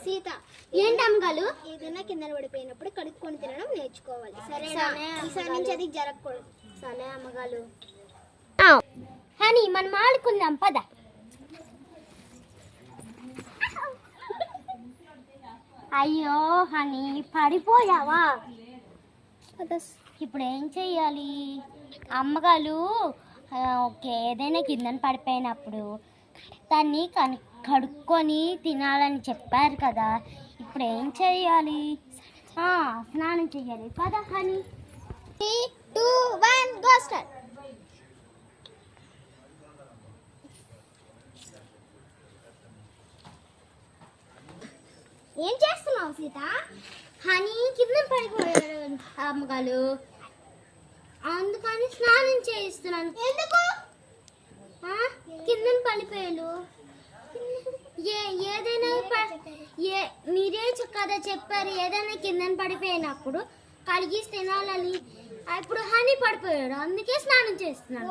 సీత, ఏంటి అమ్మగారు? ఏదైనా కింద పడిపోయినప్పుడు కడుక్కొని తినడం నేర్చుకోవాలి, సరేనా? ఈసారి నుంచి అది జరగకూడదు. సరే అమ్మగారు. హనీ, మనం ఆడుకుందాం పద. అయ్యో హనీ, పడిపోయావా? ఇప్పుడు ఏం చెయ్యాలి? అమ్మగారు ఏదైనా కిందని పడిపోయినప్పుడు దాన్ని కడుక్కొని తినాలని చెప్పారు కదా, ఇప్పుడు ఏం చెయ్యాలి? స్నానం చెయ్యాలి కదా హనీ. 3, 2, 1 go start. ఏం చేస్తున్నావు సీత? హనీ కింద పడిపోయాడు అమ్మగారు, అందుకని స్నానం చేయిస్తున్నాను. ఎందుకు? కింద పడిపోయాడు. ఏదైనా మీరే కదా చెప్పారు, ఏదైనా కింద పడిపోయినప్పుడు కడిగేసి తినాలని. ఇప్పుడు హనీ పడిపోయాడు, అందుకే స్నానం చేస్తున్నాను.